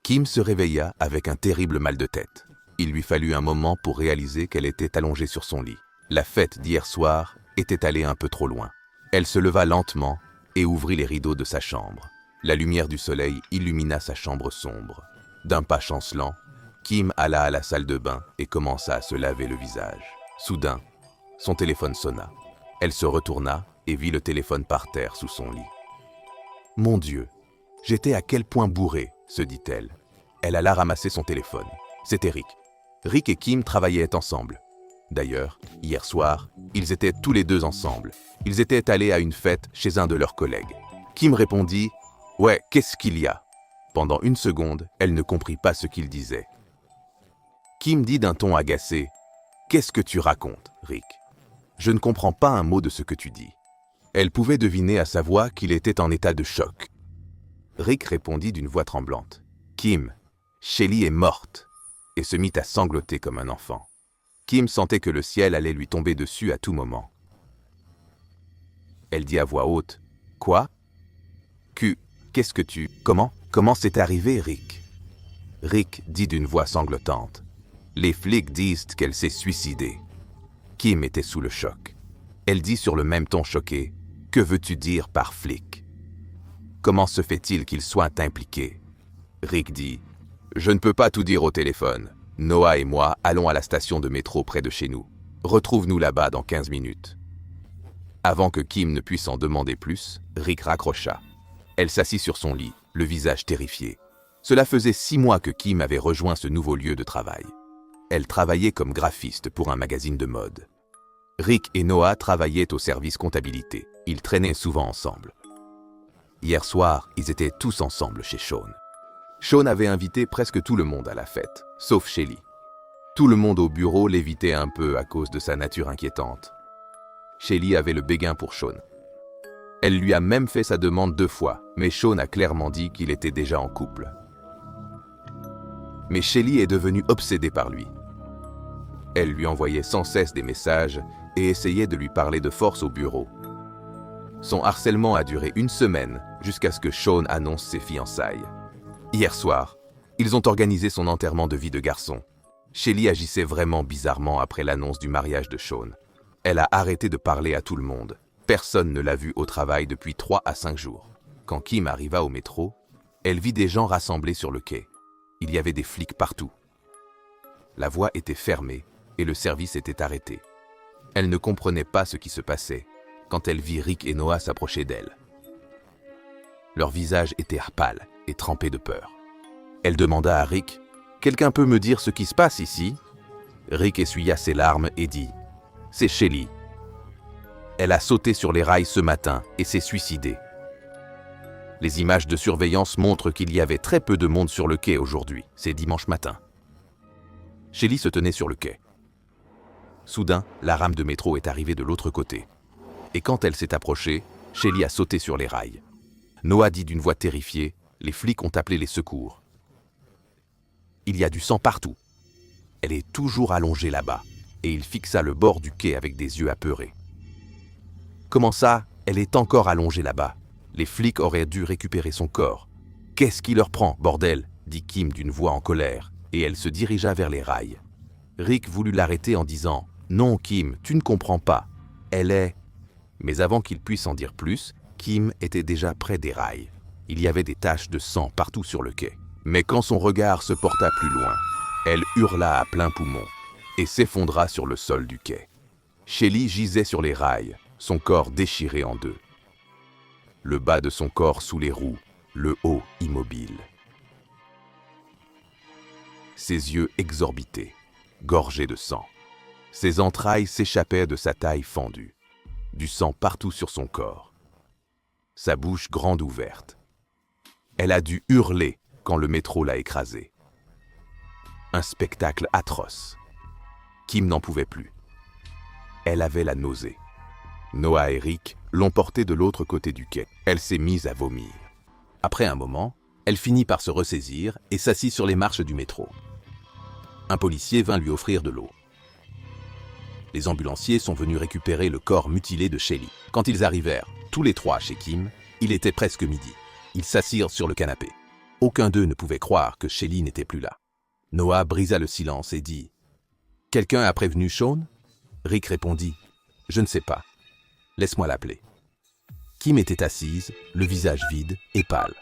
Kim se réveilla avec un terrible mal de tête. Il lui fallut un moment pour réaliser qu'elle était allongée sur son lit. La fête d'hier soir était allée un peu trop loin. Elle se leva lentement et ouvrit les rideaux de sa chambre. La lumière du soleil illumina sa chambre sombre. D'un pas chancelant, Kim alla à la salle de bain et commença à se laver le visage. Soudain, son téléphone sonna. Elle se retourna et vit le téléphone par terre sous son lit. « Mon Dieu, j'étais à quel point bourrée !» se dit-elle. Elle alla ramasser son téléphone. C'était Rick. Rick et Kim travaillaient ensemble. D'ailleurs, hier soir, ils étaient tous les deux ensemble. Ils étaient allés à une fête chez un de leurs collègues. Kim répondit « Ouais, qu'est-ce qu'il y a ?» Pendant une seconde, elle ne comprit pas ce qu'il disait. Kim dit d'un ton agacé « Qu'est-ce que tu racontes, Rick ? Je ne comprends pas un mot de ce que tu dis. » Elle pouvait deviner à sa voix qu'il était en état de choc. Rick répondit d'une voix tremblante « Kim, Shelly est morte !» et se mit à sangloter comme un enfant. Kim sentait que le ciel allait lui tomber dessus à tout moment. Elle dit à voix haute « Quoi ? Qu'est-ce que tu... Comment c'est arrivé, Rick ?» Rick dit d'une voix sanglotante « Les flics disent qu'elle s'est suicidée. » Kim était sous le choc. Elle dit sur le même ton choqué « Que veux-tu dire par flic ? Comment se fait-il qu'il soit impliqué ?» Rick dit « Je ne peux pas tout dire au téléphone. Noah et moi allons à la station de métro près de chez nous. Retrouve-nous là-bas dans 15 minutes. » Avant que Kim ne puisse en demander plus, Rick raccrocha. Elle s'assit sur son lit, le visage terrifié. Cela faisait 6 mois que Kim avait rejoint ce nouveau lieu de travail. Elle travaillait comme graphiste pour un magazine de mode. Rick et Noah travaillaient au service comptabilité. Ils traînaient souvent ensemble. Hier soir, ils étaient tous ensemble chez Sean. Sean avait invité presque tout le monde à la fête, sauf Shelly. Tout le monde au bureau l'évitait un peu à cause de sa nature inquiétante. Shelly avait le béguin pour Sean. Elle lui a même fait sa demande 2 fois, mais Sean a clairement dit qu'il était déjà en couple. Mais Shelly est devenue obsédée par lui. Elle lui envoyait sans cesse des messages et essayait de lui parler de force au bureau. Son harcèlement a duré 1 semaine jusqu'à ce que Sean annonce ses fiançailles. Hier soir, ils ont organisé son enterrement de vie de garçon. Shelly agissait vraiment bizarrement après l'annonce du mariage de Sean. Elle a arrêté de parler à tout le monde. Personne ne l'a vue au travail depuis 3 à 5 jours. Quand Kim arriva au métro, elle vit des gens rassemblés sur le quai. Il y avait des flics partout. La voie était fermée et le service était arrêté. Elle ne comprenait pas ce qui se passait quand elle vit Rick et Noah s'approcher d'elle. Leur visage était pâle et trempé de peur. Elle demanda à Rick « Quelqu'un peut me dire ce qui se passe ici ?» Rick essuya ses larmes et dit « C'est Shelly. Elle a sauté sur les rails ce matin et s'est suicidée. » Les images de surveillance montrent qu'il y avait très peu de monde sur le quai aujourd'hui, c'est dimanche matin. Shelly se tenait sur le quai. Soudain, la rame de métro est arrivée de l'autre côté. Et quand elle s'est approchée, Shelly a sauté sur les rails. Noah dit d'une voix terrifiée « Les flics ont appelé les secours. » Il y a du sang partout. Elle est toujours allongée là-bas, et il fixa le bord du quai avec des yeux apeurés. Comment ça, elle est encore allongée là-bas? Les flics auraient dû récupérer son corps. Qu'est-ce qui leur prend, bordel? Dit Kim d'une voix en colère, et elle se dirigea vers les rails. Rick voulut l'arrêter en disant « Non, Kim, tu ne comprends pas. Elle est... » Mais avant qu'il puisse en dire plus, Kim était déjà près des rails. Il y avait des taches de sang partout sur le quai. Mais quand son regard se porta plus loin, elle hurla à plein poumon et s'effondra sur le sol du quai. Shelly gisait sur les rails, son corps déchiré en 2. Le bas de son corps sous les roues, le haut immobile. Ses yeux exorbités, gorgés de sang. Ses entrailles s'échappaient de sa taille fendue. Du sang partout sur son corps. Sa bouche grande ouverte. Elle a dû hurler quand le métro l'a écrasée. Un spectacle atroce. Kim n'en pouvait plus. Elle avait la nausée. Noah et Rick l'ont portée de l'autre côté du quai. Elle s'est mise à vomir. Après un moment, elle finit par se ressaisir et s'assit sur les marches du métro. Un policier vint lui offrir de l'eau. Les ambulanciers sont venus récupérer le corps mutilé de Shelly. Quand ils arrivèrent, tous les 3 chez Kim, il était presque midi. Ils s'assirent sur le canapé. Aucun d'eux ne pouvait croire que Shelly n'était plus là. Noah brisa le silence et dit « Quelqu'un a prévenu Shawn ?» Rick répondit « Je ne sais pas. Laisse-moi l'appeler. » Kim était assise, le visage vide et pâle.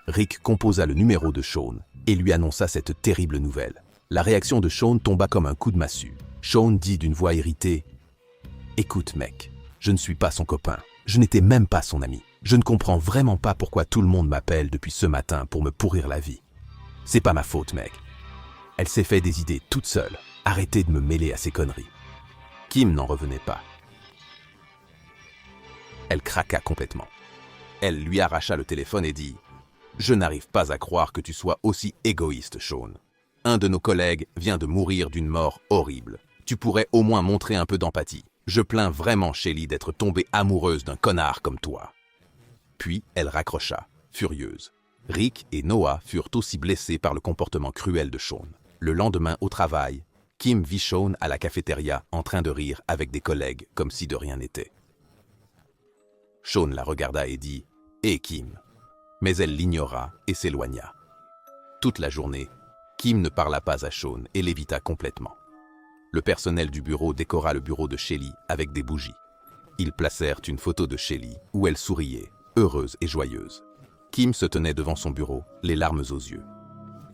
Rick composa le numéro de Shawn et lui annonça cette terrible nouvelle. La réaction de Shawn tomba comme un coup de massue. Shawn dit d'une voix irritée « Écoute mec, je ne suis pas son copain. Je n'étais même pas son ami. Je ne comprends vraiment pas pourquoi tout le monde m'appelle depuis ce matin pour me pourrir la vie. C'est pas ma faute, mec. Elle s'est fait des idées toute seule. Arrêtez de me mêler à ces conneries. » Kim n'en revenait pas. Elle craqua complètement. Elle lui arracha le téléphone et dit « Je n'arrive pas à croire que tu sois aussi égoïste, Shawn. Un de nos collègues vient de mourir d'une mort horrible. Tu pourrais au moins montrer un peu d'empathie. Je plains vraiment Shelly d'être tombée amoureuse d'un connard comme toi. » Puis elle raccrocha, furieuse. Rick et Noah furent aussi blessés par le comportement cruel de Shawn. Le lendemain, au travail, Kim vit Shawn à la cafétéria en train de rire avec des collègues comme si de rien n'était. Shawn la regarda et dit « Hé Kim !» Mais elle l'ignora et s'éloigna. Toute la journée, Kim ne parla pas à Shawn et l'évita complètement. Le personnel du bureau décora le bureau de Shelly avec des bougies. Ils placèrent une photo de Shelly où elle souriait, heureuse et joyeuse. Kim se tenait devant son bureau, les larmes aux yeux.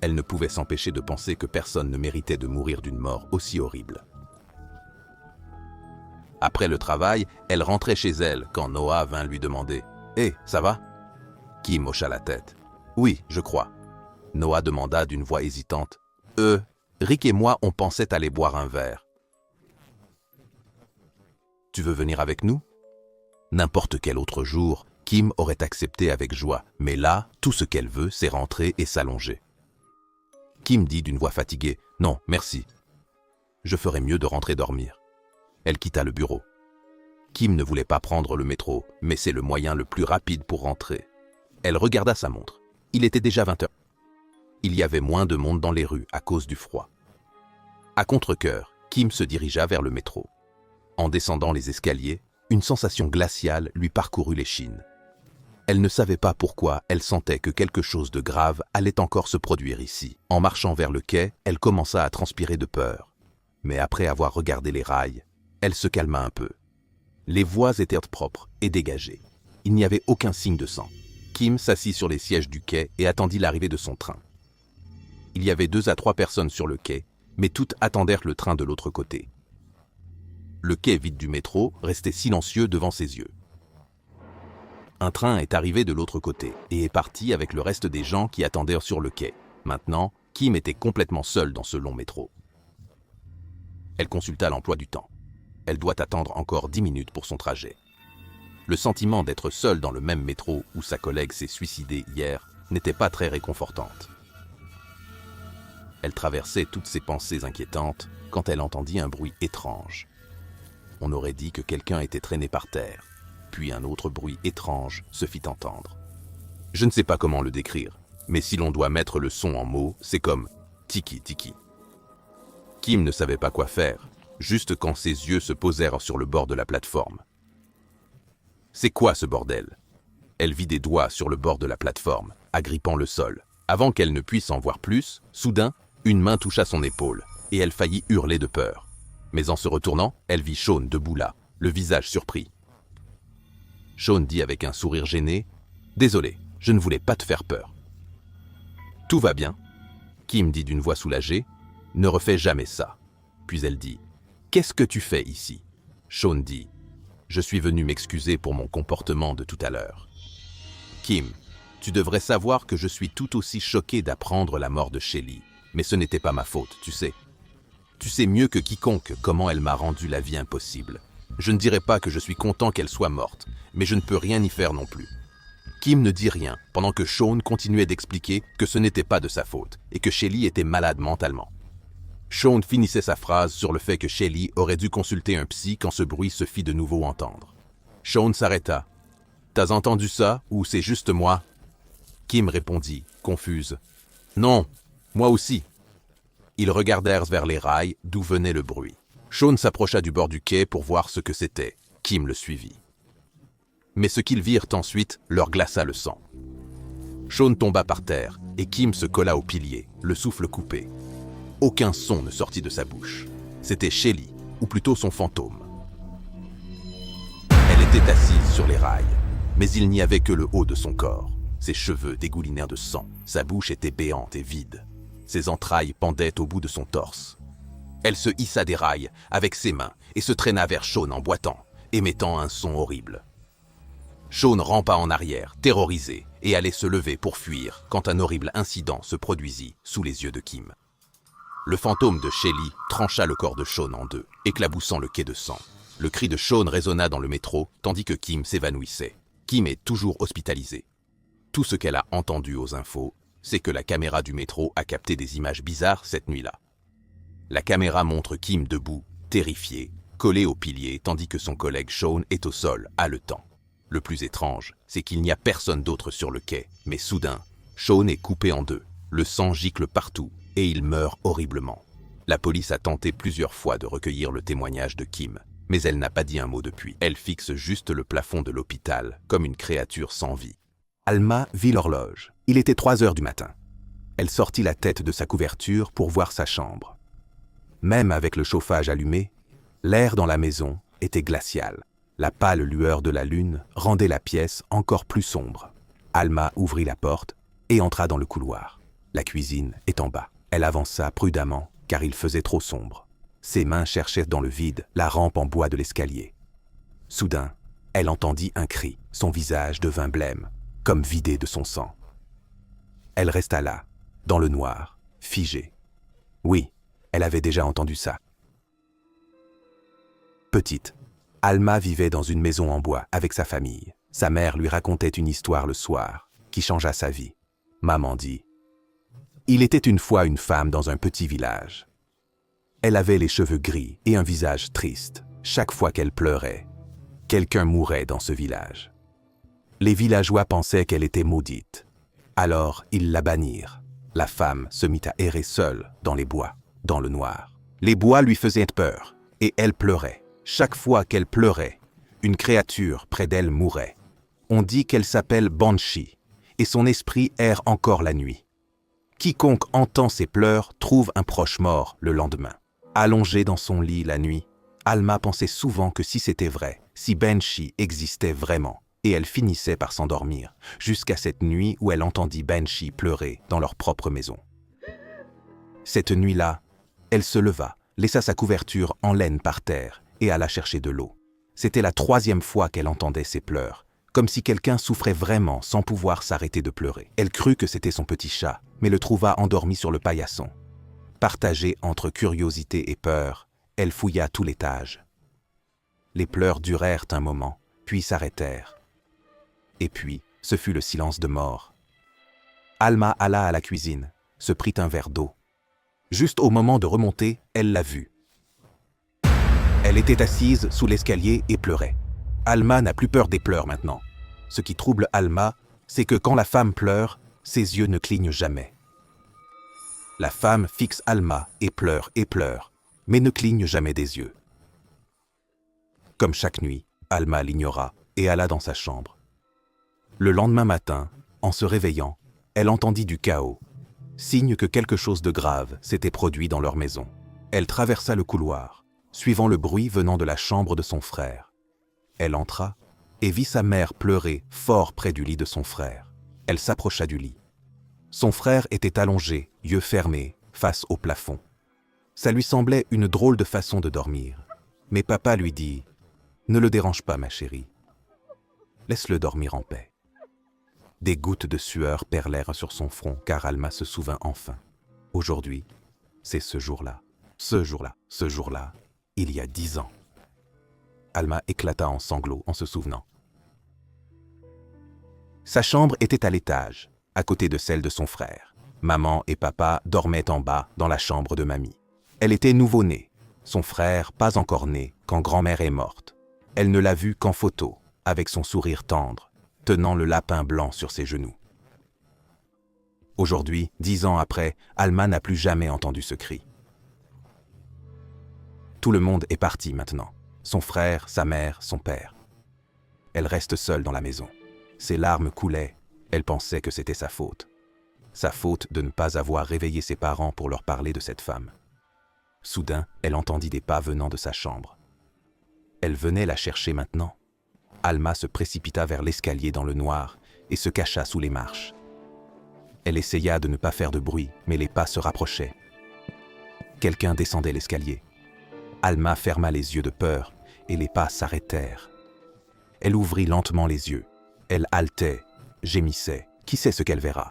Elle ne pouvait s'empêcher de penser que personne ne méritait de mourir d'une mort aussi horrible. Après le travail, elle rentrait chez elle quand Noah vint lui demander « Hé, ça va ?» Kim hocha la tête. « Oui, je crois. » Noah demanda d'une voix hésitante « Rick et moi, on pensait aller boire un verre. Tu veux venir avec nous ?» N'importe quel autre jour, Kim aurait accepté avec joie, mais là, tout ce qu'elle veut, c'est rentrer et s'allonger. Kim dit d'une voix fatiguée « Non, merci. Je ferais mieux de rentrer dormir. » Elle quitta le bureau. Kim ne voulait pas prendre le métro, mais c'est le moyen le plus rapide pour rentrer. Elle regarda sa montre. Il était déjà 20 heures. Il y avait moins de monde dans les rues à cause du froid. À contre-cœur, Kim se dirigea vers le métro. En descendant les escaliers, une sensation glaciale lui parcourut l'échine. Elle ne savait pas pourquoi elle sentait que quelque chose de grave allait encore se produire ici. En marchant vers le quai, elle commença à transpirer de peur. Mais après avoir regardé les rails, elle se calma un peu. Les voies étaient propres et dégagées. Il n'y avait aucun signe de sang. Kim s'assit sur les sièges du quai et attendit l'arrivée de son train. Il y avait 2 à 3 personnes sur le quai, mais toutes attendèrent le train de l'autre côté. Le quai vide du métro restait silencieux devant ses yeux. Un train est arrivé de l'autre côté et est parti avec le reste des gens qui attendaient sur le quai. Maintenant, Kim était complètement seule dans ce long métro. Elle consulta l'emploi du temps. Elle doit attendre encore 10 minutes pour son trajet. Le sentiment d'être seule dans le même métro où sa collègue s'est suicidée hier n'était pas très réconfortante. Elle traversait toutes ses pensées inquiétantes quand elle entendit un bruit étrange. On aurait dit que quelqu'un était traîné par terre, puis un autre bruit étrange se fit entendre. Je ne sais pas comment le décrire, mais si l'on doit mettre le son en mots, c'est comme tiki-tiki. Kim ne savait pas quoi faire, juste quand ses yeux se posèrent sur le bord de la plateforme. C'est quoi ce bordel? Elle vit des doigts sur le bord de la plateforme, agrippant le sol. Avant qu'elle ne puisse en voir plus, soudain, une main toucha son épaule, et elle faillit hurler de peur. Mais en se retournant, elle vit Shawn debout là, le visage surpris. Shawn dit avec un sourire gêné « Désolé, je ne voulais pas te faire peur. » « Tout va bien ?» Kim dit d'une voix soulagée « Ne refais jamais ça. » Puis elle dit « Qu'est-ce que tu fais ici ?» Shawn dit « Je suis venu m'excuser pour mon comportement de tout à l'heure. » Kim, tu devrais savoir que je suis tout aussi choqué d'apprendre la mort de Shelly, mais ce n'était pas ma faute, tu sais. Tu sais mieux que quiconque comment elle m'a rendu la vie impossible. Je ne dirais pas que je suis content qu'elle soit morte, mais je ne peux rien y faire non plus. Kim ne dit rien, pendant que Shawn continuait d'expliquer que ce n'était pas de sa faute, et que Shelly était malade mentalement. Shawn finissait sa phrase sur le fait que Shelly aurait dû consulter un psy quand ce bruit se fit de nouveau entendre. Shawn s'arrêta. « T'as entendu ça, ou c'est juste moi ?» Kim répondit, confuse. « Non, moi aussi. » Ils regardèrent vers les rails d'où venait le bruit. Shawn s'approcha du bord du quai pour voir ce que c'était. Kim le suivit. Mais ce qu'ils virent ensuite leur glaça le sang. Shaun tomba par terre et Kim se colla au pilier, le souffle coupé. Aucun son ne sortit de sa bouche. C'était Shelly, ou plutôt son fantôme. Elle était assise sur les rails, mais il n'y avait que le haut de son corps. Ses cheveux dégoulinèrent de sang, sa bouche était béante et vide. Ses entrailles pendaient au bout de son torse. Elle se hissa des rails avec ses mains et se traîna vers Shaun en boitant, émettant un son horrible. Shaun rampa en arrière, terrorisé, et allait se lever pour fuir quand un horrible incident se produisit sous les yeux de Kim. Le fantôme de Shelly trancha le corps de Shaun en deux, éclaboussant le quai de sang. Le cri de Shaun résonna dans le métro, tandis que Kim s'évanouissait. Kim est toujours hospitalisée. Tout ce qu'elle a entendu aux infos, c'est que la caméra du métro a capté des images bizarres cette nuit-là. La caméra montre Kim debout, terrifiée, collée au pilier, tandis que son collègue Shaun est au sol, haletant. Le plus étrange, c'est qu'il n'y a personne d'autre sur le quai, mais soudain, Shaun est coupé en deux, le sang gicle partout, et il meurt horriblement. La police a tenté plusieurs fois de recueillir le témoignage de Kim, mais elle n'a pas dit un mot depuis. Elle fixe juste le plafond de l'hôpital, comme une créature sans vie. Alma vit l'horloge. Il était 3 heures du matin. Elle sortit la tête de sa couverture pour voir sa chambre. Même avec le chauffage allumé, l'air dans la maison était glacial. La pâle lueur de la lune rendait la pièce encore plus sombre. Alma ouvrit la porte et entra dans le couloir. La cuisine est en bas. Elle avança prudemment car il faisait trop sombre. Ses mains cherchaient dans le vide la rampe en bois de l'escalier. Soudain, elle entendit un cri. Son visage devint blême, comme vidé de son sang. Elle resta là, dans le noir, figée. Oui, elle avait déjà entendu ça. Petite, Alma vivait dans une maison en bois avec sa famille. Sa mère lui racontait une histoire le soir qui changea sa vie. Maman dit « Il était une fois une femme dans un petit village. Elle avait les cheveux gris et un visage triste. Chaque fois qu'elle pleurait, quelqu'un mourait dans ce village. Les villageois pensaient qu'elle était maudite. Alors ils la bannirent. La femme se mit à errer seule dans les bois, dans le noir. Les bois lui faisaient peur et elle pleurait. Chaque fois qu'elle pleurait, une créature près d'elle mourait. On dit qu'elle s'appelle Banshee, et son esprit erre encore la nuit. Quiconque entend ses pleurs trouve un proche mort le lendemain. Allongée dans son lit la nuit, Alma pensait souvent que si c'était vrai, si Banshee existait vraiment, et elle finissait par s'endormir, jusqu'à cette nuit où elle entendit Banshee pleurer dans leur propre maison. Cette nuit-là, elle se leva, laissa sa couverture en laine par terre, et alla chercher de l'eau. C'était la 3e fois qu'elle entendait ses pleurs, comme si quelqu'un souffrait vraiment sans pouvoir s'arrêter de pleurer. Elle crut que c'était son petit chat, mais le trouva endormi sur le paillasson. Partagée entre curiosité et peur, elle fouilla tout l'étage. Les pleurs durèrent un moment, puis s'arrêtèrent. Et puis, ce fut le silence de mort. Alma alla à la cuisine, se prit un verre d'eau. Juste au moment de remonter, elle l'a vue. Elle était assise sous l'escalier et pleurait. Alma n'a plus peur des pleurs maintenant. Ce qui trouble Alma, c'est que quand la femme pleure, ses yeux ne clignent jamais. La femme fixe Alma et pleure, mais ne cligne jamais des yeux. Comme chaque nuit, Alma l'ignora et alla dans sa chambre. Le lendemain matin, en se réveillant, elle entendit du chaos, signe que quelque chose de grave s'était produit dans leur maison. Elle traversa le couloir, suivant le bruit venant de la chambre de son frère. Elle entra et vit sa mère pleurer fort près du lit de son frère. Elle s'approcha du lit. Son frère était allongé, yeux fermés, face au plafond. Ça lui semblait une drôle de façon de dormir. Mais papa lui dit « Ne le dérange pas, ma chérie. Laisse-le dormir en paix. » Des gouttes de sueur perlèrent sur son front car Alma se souvint enfin. Aujourd'hui, c'est ce jour-là. Ce jour-là, il y a 10 ans. Alma éclata en sanglots en se souvenant. Sa chambre était à l'étage, à côté de celle de son frère. Maman et papa dormaient en bas dans la chambre de mamie. Elle était nouveau-née, son frère pas encore né quand grand-mère est morte. Elle ne l'a vu qu'en photo, avec son sourire tendre, tenant le lapin blanc sur ses genoux. Aujourd'hui, 10 ans après, Alma n'a plus jamais entendu ce cri. Tout le monde est parti maintenant. Son frère, sa mère, son père. Elle reste seule dans la maison. Ses larmes coulaient Elle pensait que c'était sa faute. Sa faute de ne pas avoir réveillé ses parents pour leur parler de cette femme. Soudain, elle entendit des pas venant de sa chambre. Elle venait la chercher maintenant. Alma se précipita vers l'escalier dans le noir et se cacha sous les marches. Elle essaya de ne pas faire de bruit, mais les pas se rapprochaient. Quelqu'un descendait l'escalier. Alma ferma les yeux de peur et les pas s'arrêtèrent. Elle ouvrit lentement les yeux. Elle haletait, gémissait. Qui sait ce qu'elle verra?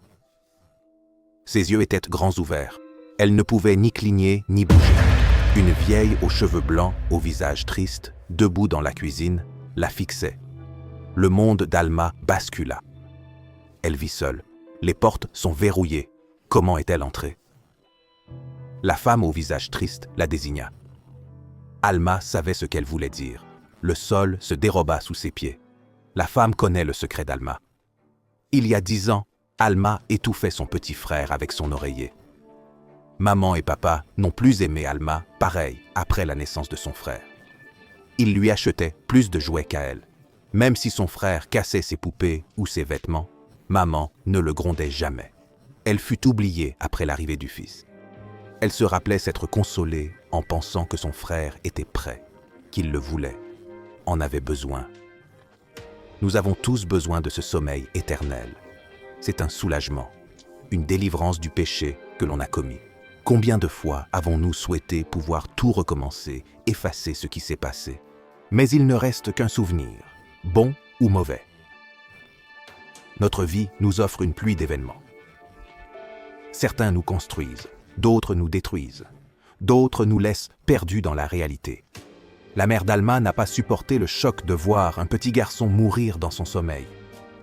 Ses yeux étaient grands ouverts. Elle ne pouvait ni cligner ni bouger. Une vieille aux cheveux blancs, au visage triste, debout dans la cuisine, la fixait. Le monde d'Alma bascula. Elle vit seule. Les portes sont verrouillées. Comment est-elle entrée? La femme au visage triste la désigna. Alma savait ce qu'elle voulait dire. Le sol se déroba sous ses pieds. La femme connaît le secret d'Alma. Il y a 10 ans, Alma étouffait son petit frère avec son oreiller. Maman et papa n'ont plus aimé Alma, pareil, après la naissance de son frère. Ils lui achetaient plus de jouets qu'à elle. Même si son frère cassait ses poupées ou ses vêtements, maman ne le grondait jamais. Elle fut oubliée après l'arrivée du fils. Elle se rappelait s'être consolée en pensant que son frère était prêt, qu'il le voulait, en avait besoin. Nous avons tous besoin de ce sommeil éternel. C'est un soulagement, une délivrance du péché que l'on a commis. Combien de fois avons-nous souhaité pouvoir tout recommencer, effacer ce qui s'est passé? Mais il ne reste qu'un souvenir, bon ou mauvais. Notre vie nous offre une pluie d'événements. Certains nous construisent, d'autres nous détruisent, d'autres nous laissent perdus dans la réalité. La mère d'Alma n'a pas supporté le choc de voir un petit garçon mourir dans son sommeil.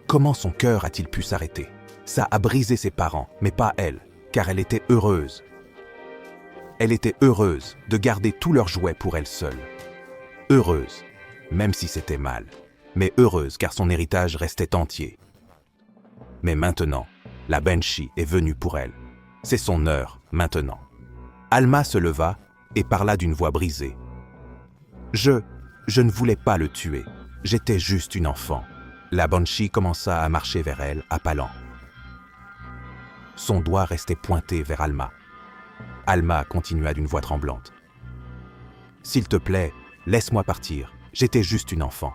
Comment son cœur a-t-il pu s'arrêter? Ça a brisé ses parents, mais pas elle, car elle était heureuse. Elle était heureuse de garder tous leurs jouets pour elle seule. Heureuse, même si c'était mal, mais heureuse car son héritage restait entier. Mais maintenant, la Banshee est venue pour elle. C'est son heure, maintenant. Alma se leva et parla d'une voix brisée. Je ne voulais pas le tuer. J'étais juste une enfant. La Banshee commença à marcher vers elle, à pas lents. Son doigt restait pointé vers Alma. Alma continua d'une voix tremblante. « S'il te plaît, laisse-moi partir. J'étais juste une enfant.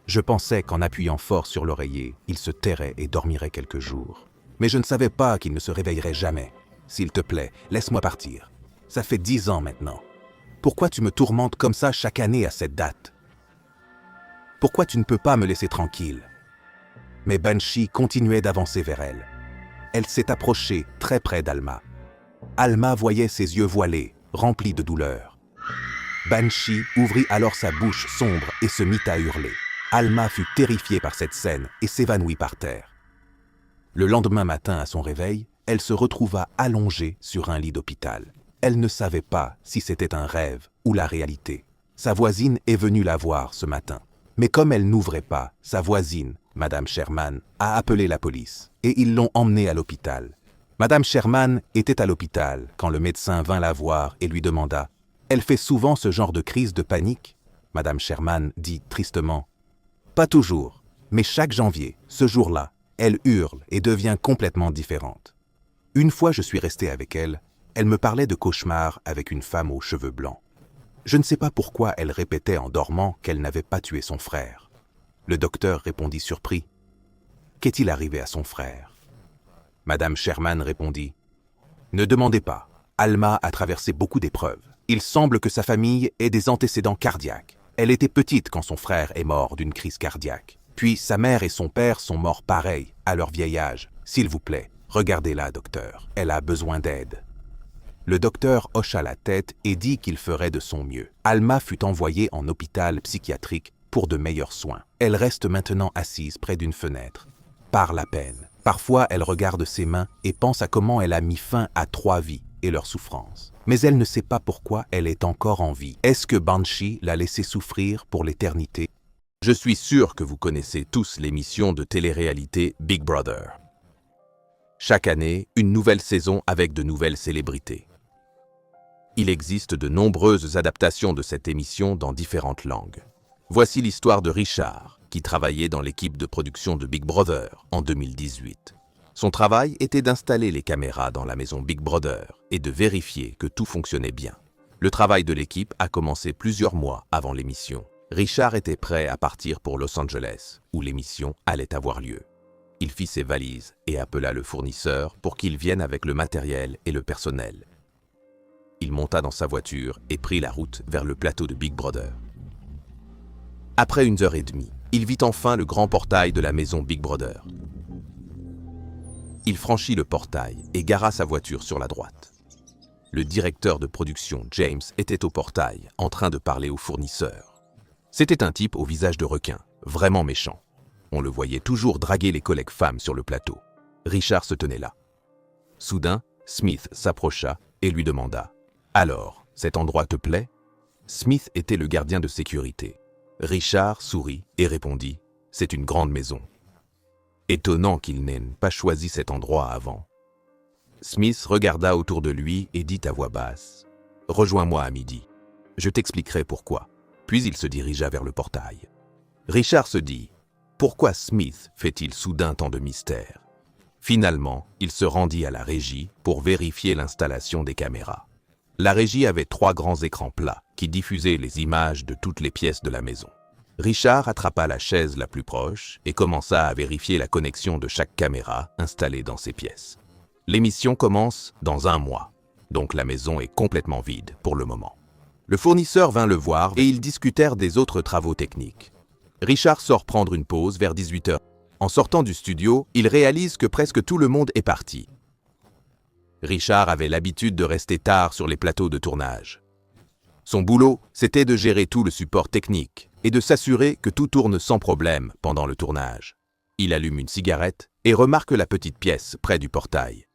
Je pensais qu'en appuyant fort sur l'oreiller, il se tairait et dormirait quelques jours. Mais je ne savais pas qu'il ne se réveillerait jamais. S'il te plaît, laisse-moi partir. Ça fait 10 ans maintenant. Pourquoi tu me tourmentes comme ça chaque année à cette date? Pourquoi tu ne peux pas me laisser tranquille? » Mais Banshee continuait d'avancer vers elle. Elle s'est approchée très près d'Alma. Alma voyait ses yeux voilés, remplis de douleur. Banshee ouvrit alors sa bouche sombre et se mit à hurler. Alma fut terrifiée par cette scène et s'évanouit par terre. Le lendemain matin, à son réveil, elle se retrouva allongée sur un lit d'hôpital. Elle ne savait pas si c'était un rêve ou la réalité. Sa voisine est venue la voir ce matin. Mais comme elle n'ouvrait pas, sa voisine, Madame Sherman, a appelé la police et ils l'ont emmenée à l'hôpital. Madame Sherman était à l'hôpital quand le médecin vint la voir et lui demanda « Elle fait souvent ce genre de crise de panique ?» Madame Sherman dit tristement « Pas toujours, mais chaque janvier, ce jour-là, elle hurle et devient complètement différente. Une fois je suis resté avec elle, elle me parlait de cauchemars avec une femme aux cheveux blancs. Je ne sais pas pourquoi elle répétait en dormant qu'elle n'avait pas tué son frère. Le docteur répondit surpris. Qu'est-il arrivé à son frère? Madame Sherman répondit. Ne demandez pas. Alma a traversé beaucoup d'épreuves. Il semble que sa famille ait des antécédents cardiaques. Elle était petite quand son frère est mort d'une crise cardiaque. Puis sa mère et son père sont morts pareil, à leur vieil âge. S'il vous plaît, regardez-la, docteur. Elle a besoin d'aide. Le docteur hocha la tête et dit qu'il ferait de son mieux. Alma fut envoyée en hôpital psychiatrique pour de meilleurs soins. Elle reste maintenant assise près d'une fenêtre. Parle à peine. Parfois, elle regarde ses mains et pense à comment elle a mis fin à 3 vies et leurs souffrances. Mais elle ne sait pas pourquoi elle est encore en vie. Est-ce que Banshee l'a laissé souffrir pour l'éternité? Je suis sûr que vous connaissez tous l'émission de télé-réalité Big Brother. Chaque année, une nouvelle saison avec de nouvelles célébrités. Il existe de nombreuses adaptations de cette émission dans différentes langues. Voici l'histoire de Richard, qui travaillait dans l'équipe de production de Big Brother en 2018. Son travail était d'installer les caméras dans la maison Big Brother et de vérifier que tout fonctionnait bien. Le travail de l'équipe a commencé plusieurs mois avant l'émission. Richard était prêt à partir pour Los Angeles, où l'émission allait avoir lieu. Il fit ses valises et appela le fournisseur pour qu'il vienne avec le matériel et le personnel. Il monta dans sa voiture et prit la route vers le plateau de Big Brother. Après 1h30, il vit enfin le grand portail de la maison Big Brother. Il franchit le portail et gara sa voiture sur la droite. Le directeur de production, James, était au portail, en train de parler au fournisseur. C'était un type au visage de requin, vraiment méchant. On le voyait toujours draguer les collègues femmes sur le plateau. Richard se tenait là. Soudain, Smith s'approcha et lui demanda « Alors, cet endroit te plaît ?» Smith était le gardien de sécurité. Richard sourit et répondit « C'est une grande maison. » Étonnant qu'il n'ait pas choisi cet endroit avant. Smith regarda autour de lui et dit à voix basse « Rejoins-moi à midi. Je t'expliquerai pourquoi. » Puis il se dirigea vers le portail. Richard se dit « Pourquoi Smith fait-il soudain tant de mystère ?» Finalement, il se rendit à la régie pour vérifier l'installation des caméras. La régie avait 3 grands écrans plats qui diffusaient les images de toutes les pièces de la maison. Richard attrapa la chaise la plus proche et commença à vérifier la connexion de chaque caméra installée dans ces pièces. L'émission commence dans 1 mois, donc la maison est complètement vide pour le moment. Le fournisseur vint le voir et ils discutèrent des autres travaux techniques. Richard sort prendre une pause vers 18h. En sortant du studio, il réalise que presque tout le monde est parti. Richard avait l'habitude de rester tard sur les plateaux de tournage. Son boulot, c'était de gérer tout le support technique et de s'assurer que tout tourne sans problème pendant le tournage. Il allume une cigarette et remarque la petite pièce près du portail.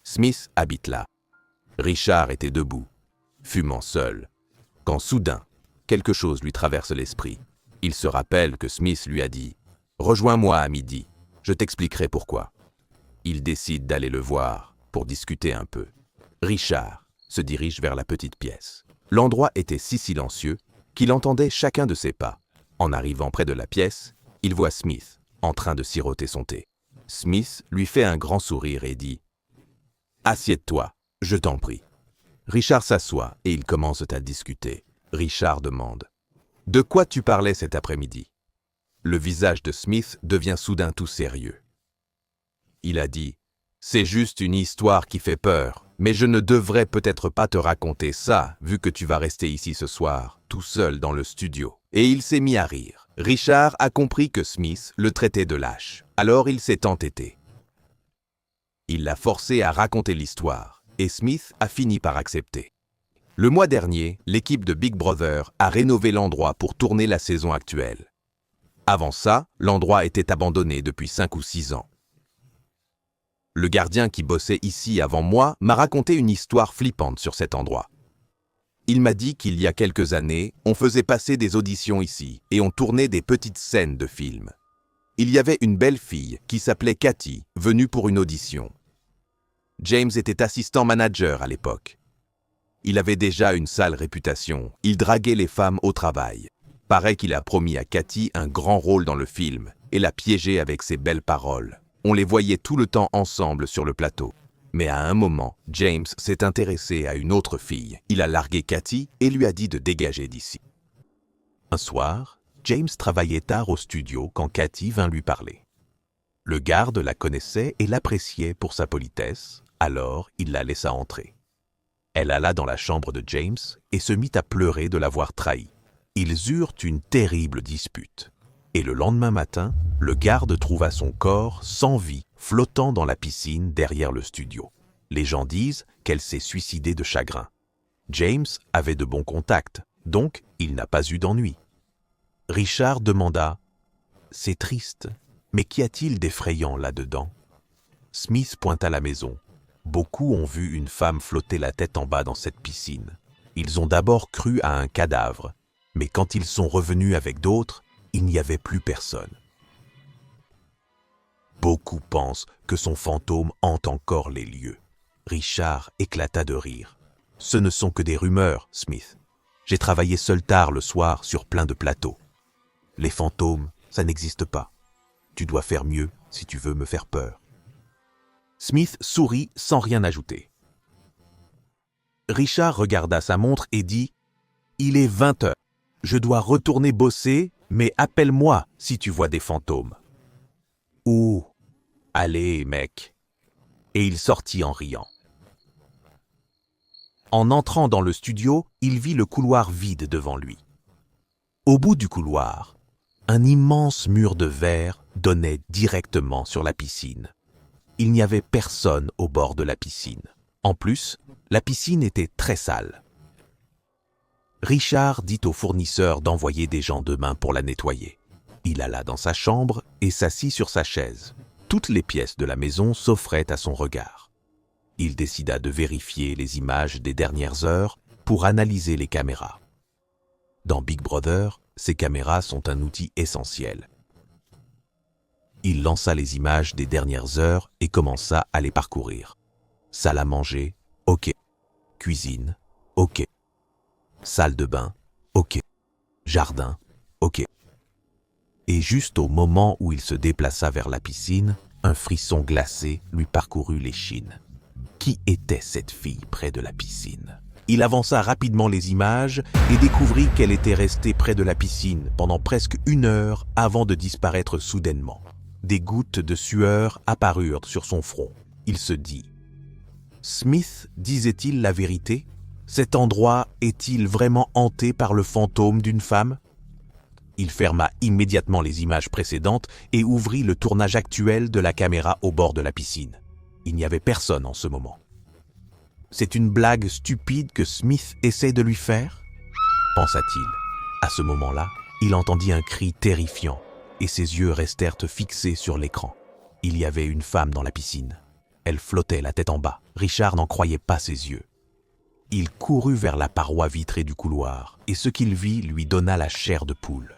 Smith habite là. Richard était debout, fumant seul, quand soudain, quelque chose lui traverse l'esprit. Il se rappelle que Smith lui a dit « Rejoins-moi à midi, je t'expliquerai pourquoi ». Il décide d'aller le voir pour discuter un peu. Richard se dirige vers la petite pièce. L'endroit était si silencieux qu'il entendait chacun de ses pas. En arrivant près de la pièce, il voit Smith en train de siroter son thé. Smith lui fait un grand sourire et dit « Assieds-toi, je t'en prie ». Richard s'assoit et ils commencent à discuter. Richard demande « De quoi tu parlais cet après-midi » Le visage de Smith devient soudain tout sérieux. Il a dit « C'est juste une histoire qui fait peur, mais je ne devrais peut-être pas te raconter ça, vu que tu vas rester ici ce soir, tout seul dans le studio. » Et il s'est mis à rire. Richard a compris que Smith le traitait de lâche, alors il s'est entêté. Il l'a forcé à raconter l'histoire, et Smith a fini par accepter. Le mois dernier, l'équipe de Big Brother a rénové l'endroit pour tourner la saison actuelle. Avant ça, l'endroit était abandonné depuis 5 ou 6 ans. Le gardien qui bossait ici avant moi m'a raconté une histoire flippante sur cet endroit. Il m'a dit qu'il y a quelques années, on faisait passer des auditions ici et on tournait des petites scènes de films. Il y avait une belle fille qui s'appelait Cathy, venue pour une audition. James était assistant manager à l'époque. Il avait déjà une sale réputation, il draguait les femmes au travail. Paraît qu'il a promis à Cathy un grand rôle dans le film et l'a piégée avec ses belles paroles. On les voyait tout le temps ensemble sur le plateau. Mais à un moment, James s'est intéressé à une autre fille. Il a largué Cathy et lui a dit de dégager d'ici. Un soir, James travaillait tard au studio quand Cathy vint lui parler. Le garde la connaissait et l'appréciait pour sa politesse, alors il la laissa entrer. Elle alla dans la chambre de James et se mit à pleurer de l'avoir trahi. Ils eurent une terrible dispute. Et le lendemain matin, le garde trouva son corps sans vie, flottant dans la piscine derrière le studio. Les gens disent qu'elle s'est suicidée de chagrin. James avait de bons contacts, donc il n'a pas eu d'ennui. Richard demanda « C'est triste, mais qu'y a-t-il d'effrayant là-dedans » Smith pointa la maison. Beaucoup ont vu une femme flotter la tête en bas dans cette piscine. Ils ont d'abord cru à un cadavre, mais quand ils sont revenus avec d'autres, il n'y avait plus personne. Beaucoup pensent que son fantôme hante encore les lieux. Richard éclata de rire. Ce ne sont que des rumeurs, Smith. J'ai travaillé seul tard le soir sur plein de plateaux. Les fantômes, ça n'existe pas. Tu dois faire mieux si tu veux me faire peur. » Smith sourit sans rien ajouter. Richard regarda sa montre et dit « Il est 20 heures. Je dois retourner bosser, mais appelle-moi si tu vois des fantômes. » « Ouh, allez, mec. » Et il sortit en riant. En entrant dans le studio, il vit le couloir vide devant lui. Au bout du couloir, un immense mur de verre donnait directement sur la piscine. Il n'y avait personne au bord de la piscine. En plus, la piscine était très sale. Richard dit au fournisseur d'envoyer des gens demain pour la nettoyer. Il alla dans sa chambre et s'assit sur sa chaise. Toutes les pièces de la maison s'offraient à son regard. Il décida de vérifier les images des dernières heures pour analyser les caméras. Dans Big Brother, ces caméras sont un outil essentiel. Il lança les images des dernières heures et commença à les parcourir. Salle à manger, ok. Cuisine, ok. Salle de bain, ok. Jardin, ok. Et juste au moment où il se déplaça vers la piscine, un frisson glacé lui parcourut l'échine. Qui était cette fille près de la piscine? Il avança rapidement les images et découvrit qu'elle était restée près de la piscine pendant presque 1 heure avant de disparaître soudainement. Des gouttes de sueur apparurent sur son front. Il se dit « Smith disait-il la vérité? Cet endroit est-il vraiment hanté par le fantôme d'une femme ?» Il ferma immédiatement les images précédentes et ouvrit le tournage actuel de la caméra au bord de la piscine. Il n'y avait personne en ce moment. C'est une blague stupide que Smith essaie de lui faire, pensa-t-il. À ce moment-là, il entendit un cri terrifiant et ses yeux restèrent fixés sur l'écran. Il y avait une femme dans la piscine. Elle flottait la tête en bas. Richard n'en croyait pas ses yeux. Il courut vers la paroi vitrée du couloir et ce qu'il vit lui donna la chair de poule.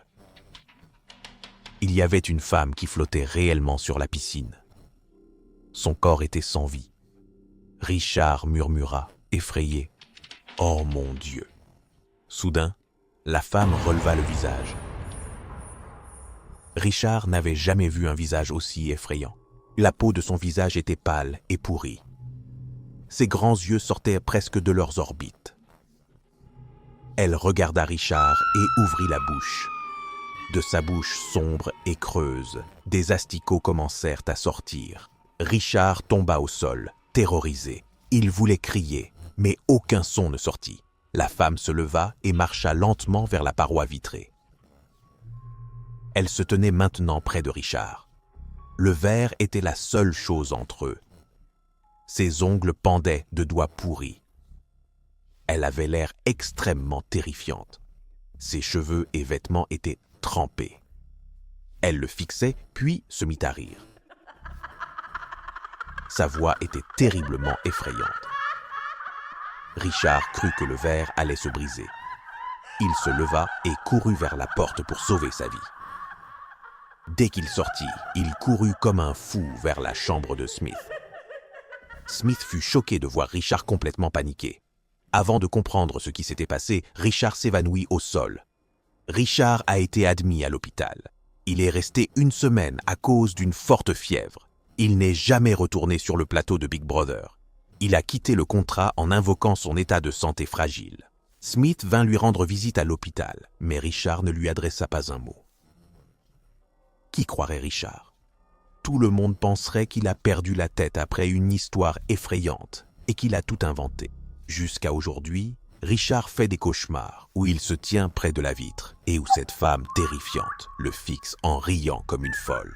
Il y avait une femme qui flottait réellement sur la piscine. Son corps était sans vie. Richard murmura, effrayé. « Oh mon Dieu !» Soudain, la femme releva le visage. Richard n'avait jamais vu un visage aussi effrayant. La peau de son visage était pâle et pourrie. Ses grands yeux sortaient presque de leurs orbites. Elle regarda Richard et ouvrit la bouche. De sa bouche sombre et creuse, des asticots commencèrent à sortir. Richard tomba au sol, terrorisé. Il voulait crier, mais aucun son ne sortit. La femme se leva et marcha lentement vers la paroi vitrée. Elle se tenait maintenant près de Richard. Le verre était la seule chose entre eux. Ses ongles pendaient de doigts pourris. Elle avait l'air extrêmement terrifiante. Ses cheveux et vêtements étaient trempés. Elle le fixait, puis se mit à rire. Sa voix était terriblement effrayante. Richard crut que le verre allait se briser. Il se leva et courut vers la porte pour sauver sa vie. Dès qu'il sortit, il courut comme un fou vers la chambre de Smith. Smith fut choqué de voir Richard complètement paniqué. Avant de comprendre ce qui s'était passé, Richard s'évanouit au sol. Richard a été admis à l'hôpital. Il est resté 1 semaine à cause d'une forte fièvre. Il n'est jamais retourné sur le plateau de Big Brother. Il a quitté le contrat en invoquant son état de santé fragile. Smith vint lui rendre visite à l'hôpital, mais Richard ne lui adressa pas un mot. Qui croirait Richard? Tout le monde penserait qu'il a perdu la tête après une histoire effrayante et qu'il a tout inventé. Jusqu'à aujourd'hui, Richard fait des cauchemars où il se tient près de la vitre et où cette femme terrifiante le fixe en riant comme une folle.